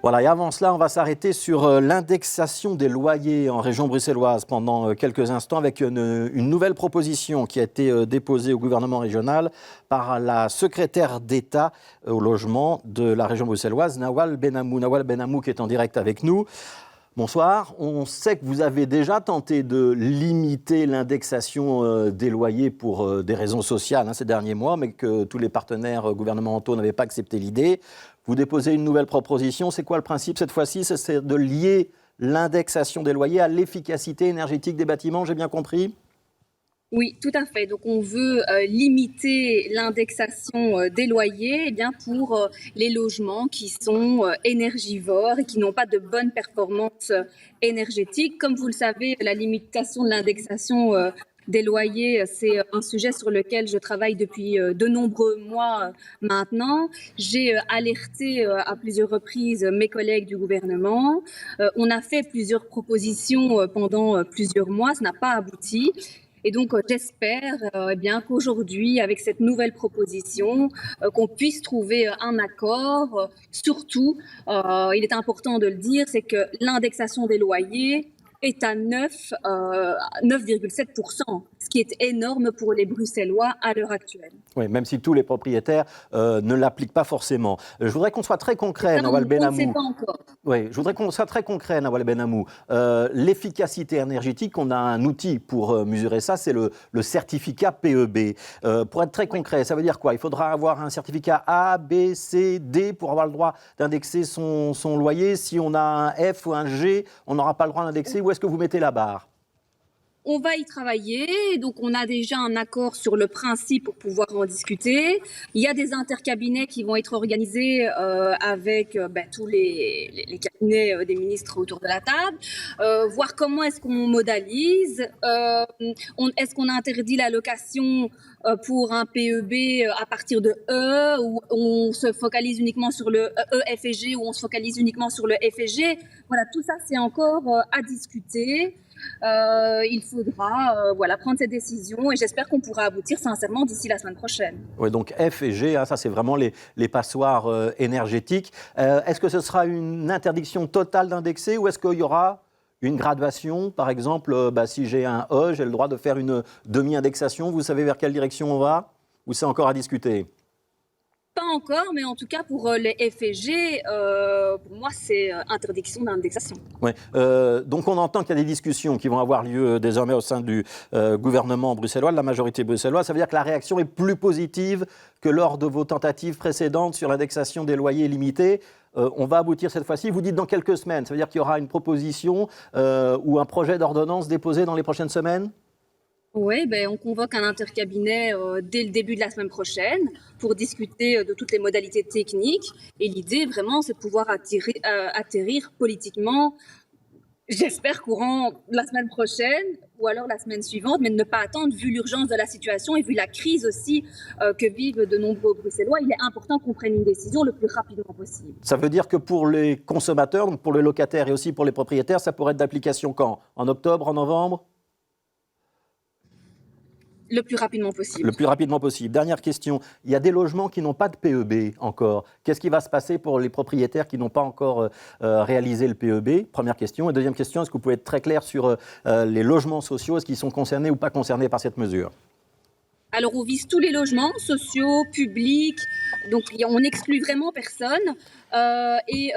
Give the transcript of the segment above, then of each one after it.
Voilà, et avant cela, on va s'arrêter sur l'indexation des loyers en région bruxelloise pendant quelques instants avec une nouvelle proposition qui a été déposée au gouvernement régional par la secrétaire d'État au logement de la région bruxelloise, Nawal Benamou. Nawal Benamou qui est en direct avec nous. Bonsoir. On sait que vous avez déjà tenté de limiter l'indexation des loyers pour des raisons sociales ces derniers mois, mais que tous les partenaires gouvernementaux n'avaient pas accepté l'idée. Vous déposez une nouvelle proposition. C'est quoi le principe cette fois-ci? C'est de lier l'indexation des loyers à l'efficacité énergétique des bâtiments, j'ai bien compris? Oui, tout à fait. Donc, on veut limiter l'indexation des loyers pour les logements qui sont énergivores et qui n'ont pas de bonne performance énergétique. Comme vous le savez, la limitation de l'indexation des loyers, c'est un sujet sur lequel je travaille depuis de nombreux mois maintenant. J'ai alerté à plusieurs reprises mes collègues du gouvernement. On a fait plusieurs propositions pendant plusieurs mois, ça n'a pas abouti. Et donc, j'espère qu'aujourd'hui, avec cette nouvelle proposition, qu'on puisse trouver un accord. Surtout, il est important de le dire, c'est que l'indexation des loyers est à 9,7%, ce qui est énorme pour les Bruxellois à l'heure actuelle. Oui, même si tous les propriétaires ne l'appliquent pas forcément. Je voudrais qu'on soit très concret, Nawal Benamou. On ne sait pas encore. Oui, je voudrais qu'on soit très concret, Nawal Benamou. L'efficacité énergétique, on a un outil pour mesurer ça, c'est le certificat PEB. Pour être très concret, ça veut dire quoi? Il faudra avoir un certificat A, B, C, D pour avoir le droit d'indexer son loyer. Si on a un F ou un G, on n'aura pas le droit d'indexer. Où est-ce que vous mettez la barre? On va y travailler, donc on a déjà un accord sur le principe pour pouvoir en discuter. Il y a des intercabinets qui vont être organisés avec tous les cabinets des ministres autour de la table, voir comment est-ce qu'on modalise, est-ce qu'on interdit la location pour un PEB à partir de E, où on se focalise uniquement sur le E, F et G, ou on se focalise uniquement sur le F et G. Voilà, tout ça c'est encore à discuter. Il faudra prendre cette décision et j'espère qu'on pourra aboutir sincèrement d'ici la semaine prochaine. Oui, donc F et G, ça c'est vraiment les passoires énergétiques. Est-ce que ce sera une interdiction totale d'indexer ou est-ce qu'il y aura une graduation? Par exemple, si j'ai un E, j'ai le droit de faire une demi-indexation. Vous savez vers quelle direction on va? Ou c'est encore à discuter? Pas encore, mais en tout cas pour les F et G, pour moi c'est interdiction d'indexation. Ouais. Donc on entend qu'il y a des discussions qui vont avoir lieu désormais au sein du gouvernement bruxellois, de la majorité bruxelloise. Ça veut dire que la réaction est plus positive que lors de vos tentatives précédentes sur l'indexation des loyers limités. On va aboutir cette fois-ci. Vous dites dans quelques semaines. Ça veut dire qu'il y aura une proposition ou un projet d'ordonnance déposé dans les prochaines semaines? Oui, on convoque un intercabinet dès le début de la semaine prochaine pour discuter de toutes les modalités techniques. Et l'idée, vraiment, c'est de pouvoir atterrir politiquement, j'espère, courant la semaine prochaine ou alors la semaine suivante, mais de ne pas attendre, vu l'urgence de la situation et vu la crise aussi que vivent de nombreux Bruxellois. Il est important qu'on prenne une décision le plus rapidement possible. Ça veut dire que pour les consommateurs, donc pour les locataires et aussi pour les propriétaires, ça pourrait être d'application quand? En octobre, en novembre? Le plus rapidement possible. Le plus rapidement possible. Dernière question, il y a des logements qui n'ont pas de PEB encore. Qu'est-ce qui va se passer pour les propriétaires qui n'ont pas encore réalisé le PEB? Première question. Et deuxième question, est-ce que vous pouvez être très clair sur les logements sociaux? Est-ce qu'ils sont concernés ou pas concernés par cette mesure? Alors, on vise tous les logements sociaux, publics, donc on n'exclut vraiment personne.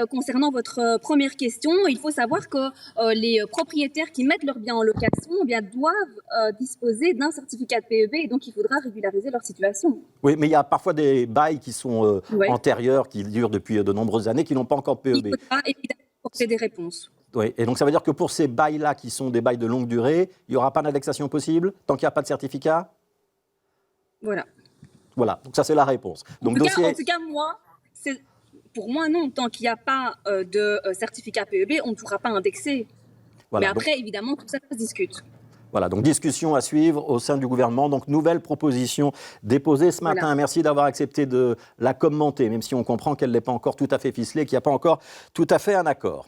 Concernant votre première question, il faut savoir que les propriétaires qui mettent leurs biens en location doivent disposer d'un certificat de PEB et donc il faudra régulariser leur situation. Oui, mais il y a parfois des bails qui sont antérieurs, qui durent depuis de nombreuses années, qui n'ont pas encore de PEB. Il faudra évidemment apporter des réponses. Oui, et donc ça veut dire que pour ces bails-là, qui sont des bails de longue durée, il n'y aura pas d'indexation possible tant qu'il n'y a pas de certificat? Voilà. Voilà, donc ça c'est la réponse. Donc, en tout cas, pour moi, non. Tant qu'il n'y a pas de certificat PEB, on ne pourra pas indexer. Voilà, mais après, évidemment, tout ça se discute. Voilà, donc discussion à suivre au sein du gouvernement. Donc nouvelle proposition déposée ce matin. Voilà. Merci d'avoir accepté de la commenter, même si on comprend qu'elle n'est pas encore tout à fait ficelée, qu'il n'y a pas encore tout à fait un accord.